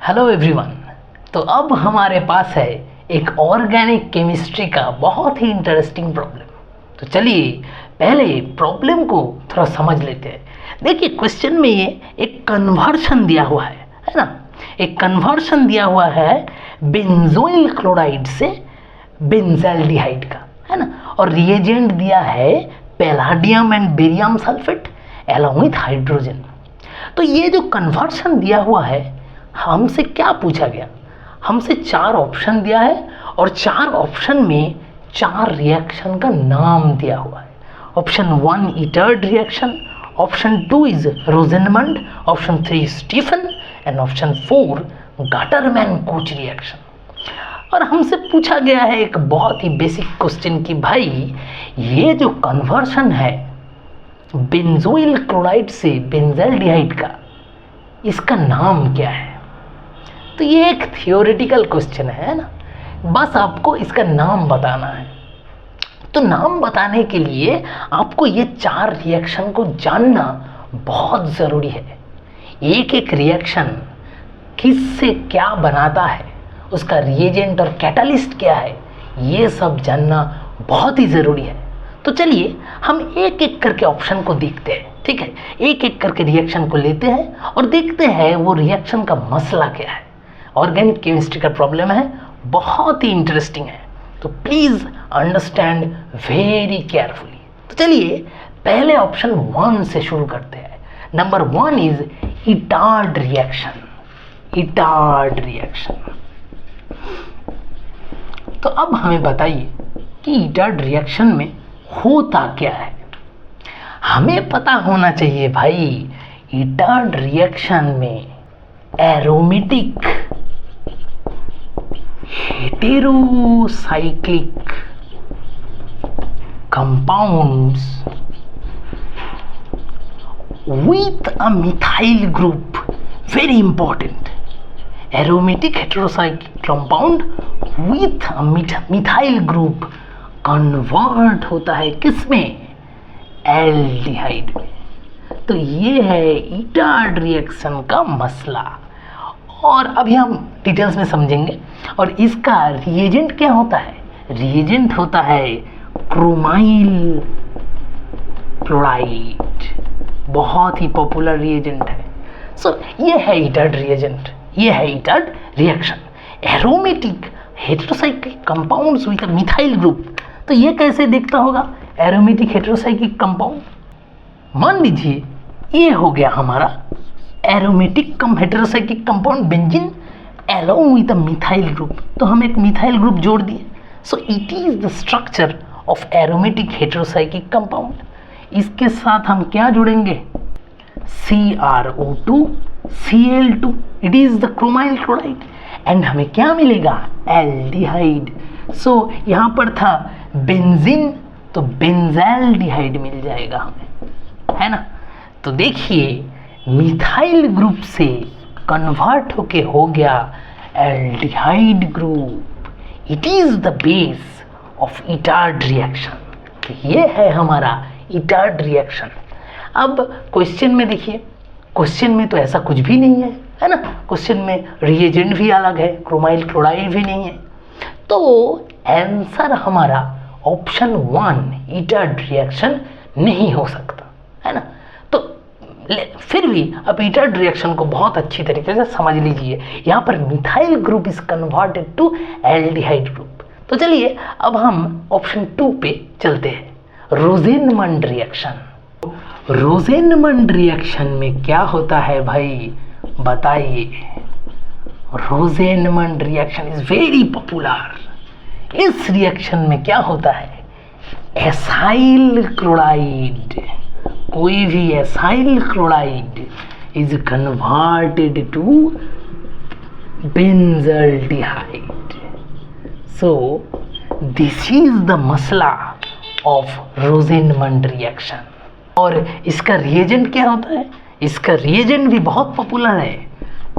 Hello everyone. तो अब हमारे पास है एक ऑर्गेनिक केमिस्ट्री का बहुत ही इंटरेस्टिंग प्रॉब्लम। तो चलिए पहले प्रॉब्लम को थोड़ा समझ लेते हैं। देखिए क्वेश्चन में ये एक कन्वर्शन दिया हुआ है ना। एक कन्वर्शन दिया हुआ है बेंजोइल क्लोराइड से बेंजल्डिहाइड का, है ना। और रिएजेंट दिया है palladium and barium sulphate along with hydrogen. तो ये जो कन्वर्शन दिया हुआ है, हमसे क्या पूछा गया? हमसे 4 ऑप्शन दिया है और 4 ऑप्शन में 4 रिएक्शन का नाम दिया हुआ है। Option 1 Etard reaction, option 2 is Rosenmund, option 3 Stephen and option 4 Gattermann Koch reaction. और हमसे पूछा गया है एक बहुत ही बेसिक क्वेश्चन कि भाई ये जो कन्वर्शन है बेंजोइल क्लोराइड से बेंजल्डिहाइड का, इसका नाम क्या है? तो ये एक थियोरेटिकल क्वेश्चन है ना, बस आपको इसका नाम बताना है। तो नाम बताने के लिए आपको ये 4 रिएक्शन को जानना बहुत ज़रूरी है। एक एक रिएक्शन किससे क्या बनाता है, उसका रिएजेंट और कैटालिस्ट क्या है, ये सब जानना बहुत ही ज़रूरी है। तो चलिए हम एक एक करके ऑप्शन को देखते हैं, ठीक है। एक एक करके रिएक्शन को लेते हैं और देखते हैं वो रिएक्शन का मसला क्या है। ऑर्गेनिक केमिस्ट्री का प्रॉब्लम है, बहुत ही इंटरेस्टिंग है, तो प्लीज़ अंडरस्टैंड वेरी केयरफुली। तो चलिए पहले ऑप्शन 1 से शुरू करते हैं। Number 1 is Etard reaction. Etard reaction. तो अब हमें बताइए कि इटार्ड रिएक्शन में होता क्या है। हमें पता होना चाहिए भाई, इटार्ड रिएक्शन में aromatic heterocyclic compounds with a methyl group, very important, aromatic heterocyclic compound with a methyl group convert होता है किसमें? एल्डिहाइड में। तो ये है इटार्ड रिएक्शन का मसला और अभी हम डिटेल्स में समझेंगे। और इसका रिएजेंट क्या होता है? रिएजेंट होता है क्रोमाइल क्लोराइड, बहुत ही पॉपुलर रिएजेंट है। सो ये है इटार्ड रिएजेंट, ये है Etard reaction. Aromatic heterocyclic compounds with a methyl group. तो ये कैसे देखता होगा एरोमेटिक हेटेरोसाइक्लिक कंपाउंड? मान लीजिए ये हो गया हमारा aromatic come heterocyclic compound benzene along with a methyl group। तो हम एक मिथाइल ग्रुप जोड़ दिए। So it is the structure of aromatic heterocyclic compound. इसके साथ हम क्या जोड़ेंगे? CrO2 Cl2, it is the chromyl chloride and हमें क्या मिलेगा? एल्डिहाइड। सो यहाँ पर था बेंजीन, तो बेंजल्डिहाइड मिल जाएगा हमें, है ना। तो देखिए मिथाइल ग्रुप से कन्वर्ट होके हो गया aldehyde group. It is the base of Etard reaction. तो ये है हमारा इटार्ड रिएक्शन। अब क्वेश्चन में देखिए, क्वेश्चन में तो ऐसा कुछ भी नहीं है ना। क्वेश्चन में रिएजेंट भी अलग है, क्रोमाइल क्लोराइड भी नहीं है। तो आंसर हमारा ऑप्शन 1 इटार्ड रिएक्शन नहीं हो सकता, है ना। फिर भी अब इटार्ड रिएक्शन को बहुत अच्छी तरीके से समझ लीजिए। यहाँ पर methyl group is converted to aldehyde group. तो चलिए अब हम ऑप्शन 2 पे चलते हैं, रोजेनमंड रिएक्शन। रोजेनमंड रिएक्शन में क्या होता है भाई, बताइए। Rosenmund reaction is very popular. इस रिएक्शन में क्या होता है? एसाइल क्लोराइड, कोई भी acyl chloride is converted to benzaldehyde. So this is the मसला ऑफ रोजेनमंड रिएक्शन। और इसका रिएजेंट क्या होता है? इसका रिएजेंट भी बहुत पॉपुलर है,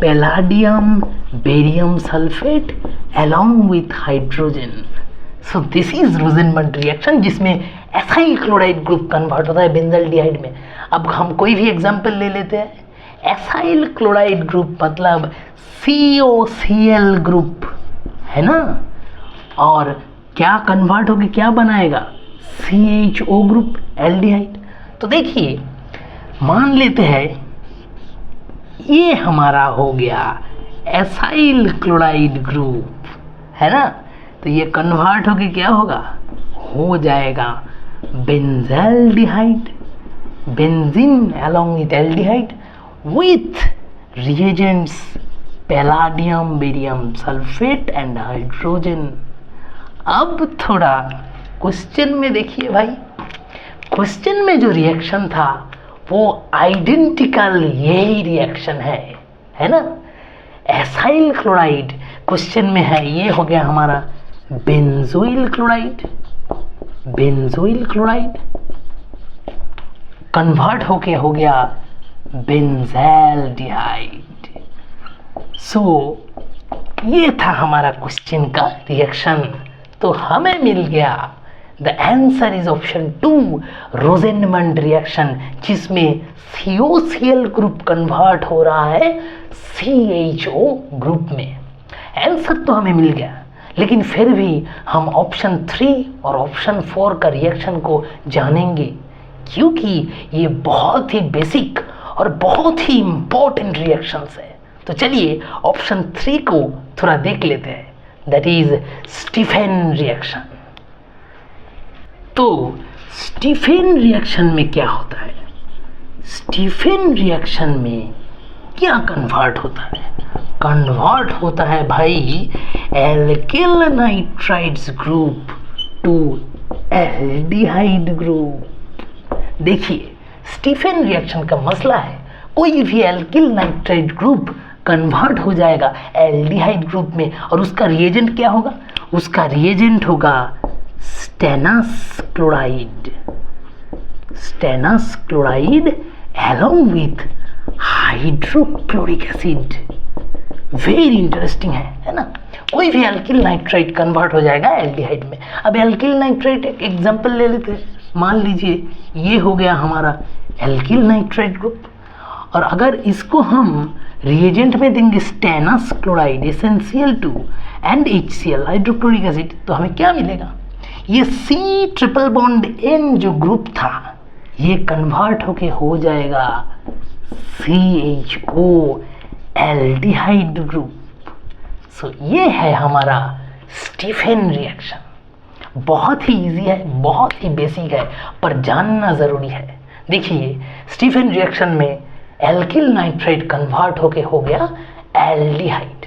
palladium barium sulphate along with hydrogen. So this is Rosenmund reaction जिसमें एसाइल क्लोराइड ग्रुप कन्वर्ट होता है बेंजल्डिहाइड में। अब हम कोई भी एग्जांपल ले लेते हैं। एसाइल क्लोराइड ग्रुप मतलब COCl ग्रुप है ना, और क्या कन्वर्ट होके क्या बनाएगा, CHO ग्रुप एल्डिहाइड। तो देखिए मान लेते हैं ये हमारा हो गया एसाइल क्लोराइड ग्रुप है ना, तो ये कन्वर्ट होके क्या होगा, हो जाएगा benzaldehyde, benzene along with aldehyde with reagents palladium, barium sulphate and hydrogen. अब थोड़ा क्वेश्चन में देखिए भाई, क्वेश्चन में जो रिएक्शन था वो आइडेंटिकल यही रिएक्शन है ना। एसाइल क्लोराइड क्वेश्चन में है, ये हो गया हमारा benzoyl chloride, benzoyl chloride convert होके हो गया बेंजाल्डिहाइड। सो ये था हमारा क्वेश्चन का रिएक्शन, तो हमें मिल गया the answer is option 2 Rosenmund reaction, जिसमें COCl ग्रुप कन्वर्ट हो रहा है CHO ग्रुप में। आंसर तो हमें मिल गया, लेकिन फिर भी हम ऑप्शन 3 और ऑप्शन 4 का रिएक्शन को जानेंगे, क्योंकि ये बहुत ही बेसिक और बहुत ही इंपॉर्टेंट रिएक्शंस है। तो चलिए ऑप्शन 3 को थोड़ा देख लेते हैं, दैट इज स्टीफेन रिएक्शन। तो स्टीफेन रिएक्शन में क्या होता है, स्टीफेन रिएक्शन में क्या कन्वर्ट होता है, कन्वर्ट होता है भाई alkyl nitrides group to aldehyde group. देखिए स्टीफेन रिएक्शन का मसला है, कोई भी एल्किल नाइट्राइड ग्रुप कन्वर्ट हो जाएगा एल्डिहाइड ग्रुप में, और उसका रिएजेंट क्या होगा, उसका रिएजेंट होगा stannous chloride, stannous chloride along with hydrochloric acid. Very interesting है ना। कोई भी एल्किल नाइट्राइड कन्वर्ट हो जाएगा एल्डिहाइड में। अब एल्किल नाइट्राइड एक एग्जांपल ले लेते हैं, मान लीजिए ये हो गया हमारा एल्किल नाइट्राइड ग्रुप, और अगर इसको हम रिएजेंट में देंगे stannous chloride SnCl2 and HCl hydrochloric acid, तो हमें क्या मिलेगा, ये C�BN जो ग्रुप था ये कन्वर्ट होके हो जाएगा CHO एल्डिहाइड ग्रुप। सो ये है हमारा स्टीफेन रिएक्शन। बहुत ही इजी है, बहुत ही बेसिक है, पर जानना ज़रूरी है। देखिए स्टीफेन रिएक्शन में एल्किल नाइट्राइड कन्वर्ट होके हो गया एल्डिहाइड।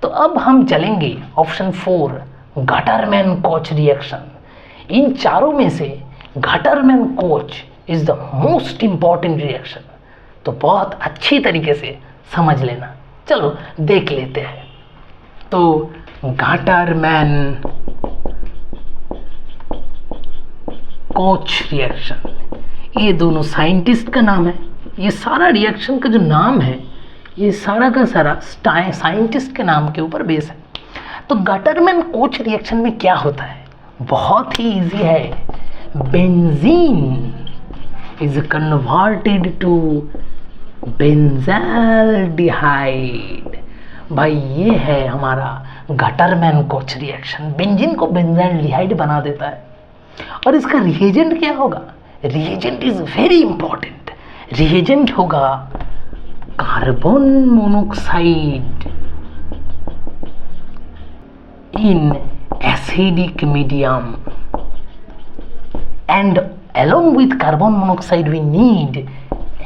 तो अब हम चलेंगे ऑप्शन 4 गटरमैन कोच रिएक्शन। इन चारों में से Gattermann coach is the most important reaction, तो बहुत अच्छी तरीके से समझ लेना। चलो देख लेते हैं। तो गटरमैन कोच रिएक्शन, ये दोनों साइंटिस्ट का नाम है। ये सारा रिएक्शन का जो नाम है ये सारा का सारा साइंटिस्ट के नाम के ऊपर बेस है। तो गटरमैन कोच रिएक्शन में क्या होता है, बहुत ही इजी है। Benzene is converted to benzaldehyde. भाई ये है हमारा गटरमैन कोच रिएक्शन, बेंजीन को बेंजाल्डिहाइड बना देता है। और इसका रिएजेंट क्या होगा, reagent is very important. Reagent होगा carbon monoxide in acidic medium, and along with carbon monoxide we need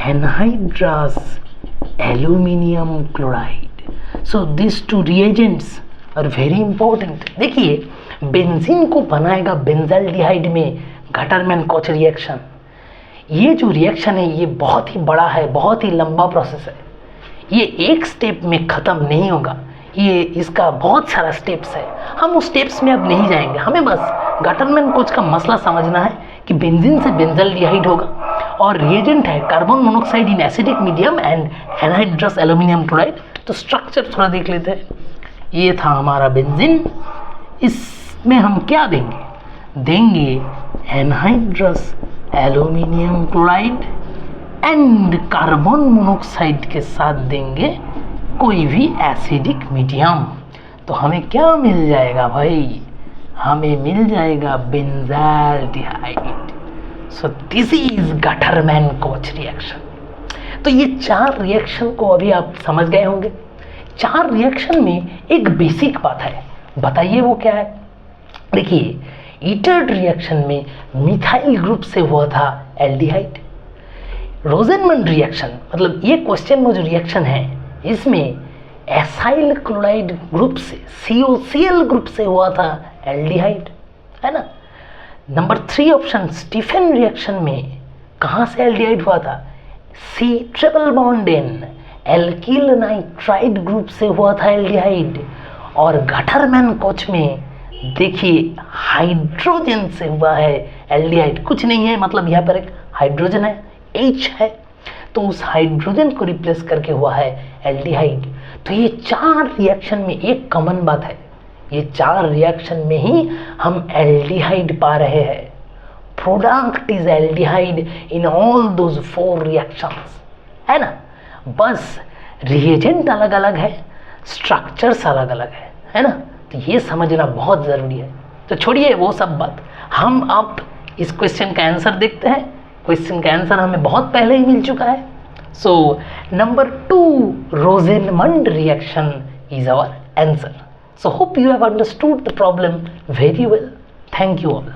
anhydrous aluminum chloride. So these two reagents are very important. देखिए बेंजीन को बनाएगा बेंजाल्डिहाइड में गटरमैन कोच रिएक्शन। ये जो reaction है ये बहुत ही बड़ा है, बहुत ही लंबा प्रोसेस है। ये एक स्टेप में ख़त्म नहीं होगा, ये इसका बहुत सारा स्टेप्स है। हम उस स्टेप्स में अब नहीं जाएंगे, हमें बस गटरमैन कोच का मसला समझना है कि बेंजीन से बेंजाल्डिहाइड होगा और रिएजेंट है carbon monoxide in acidic medium and anhydrous aluminium chloride. तो स्ट्रक्चर थोड़ा देख लेते हैं। ये था हमारा बेंजीन, इसमें हम क्या देंगे, देंगे anhydrous aluminium chloride and carbon monoxide के साथ देंगे कोई भी एसिडिक मीडियम, तो हमें क्या मिल जाएगा भाई? हमें मिल जाएगा benzaldehyde. So this is Gattermann-coach reaction. तो ये 4 रिएक्शन को अभी आप समझ गए होंगे। 4 रिएक्शन में एक बेसिक बात है, बताइए वो क्या है? देखिए, ईटर्ड रिएक्शन में मिथाइल ग्रुप से हुआ था एल्डिहाइड। रोजेनमंड रिएक्शन, मतलब ये क्वेश्चन में जो रिएक्शन है इसमें एसाइल क्लोराइड ग्रुप से, COCl ग्रुप से हुआ था एल्डिहाइड, है ना। नंबर 3 ऑप्शन स्टीफन रिएक्शन में कहाँ से एल्डिहाइड हुआ था? C triple bond N alkyl nitride group से हुआ था एल्डिहाइड। और गटरमैन-कोच में देखिए हाइड्रोजन से हुआ है एल्डिहाइड। कुछ नहीं है, मतलब यहाँ पर एक हाइड्रोजन है, H है, तो उस हाइड्रोजन को रिप्लेस करके हुआ है एल्डिहाइड। तो ये 4 रिएक्शन में एक कॉमन बात है, ये 4 रिएक्शन में ही हम एल्डिहाइड पा रहे हैं। Product is aldehyde in all those 4 reactions, है ना। बस रिएजेंट अलग अलग है, स्ट्रक्चर्स अलग अलग है ना। तो ये समझना बहुत ज़रूरी है। तो छोड़िए वो सब बात, हम अब इस क्वेश्चन का आंसर देखते हैं। क्वेश्चन का आंसर हमें बहुत पहले ही मिल चुका है। So number 2 Rosenmund reaction is our answer. So hope you have understood the problem very well. Thank you all.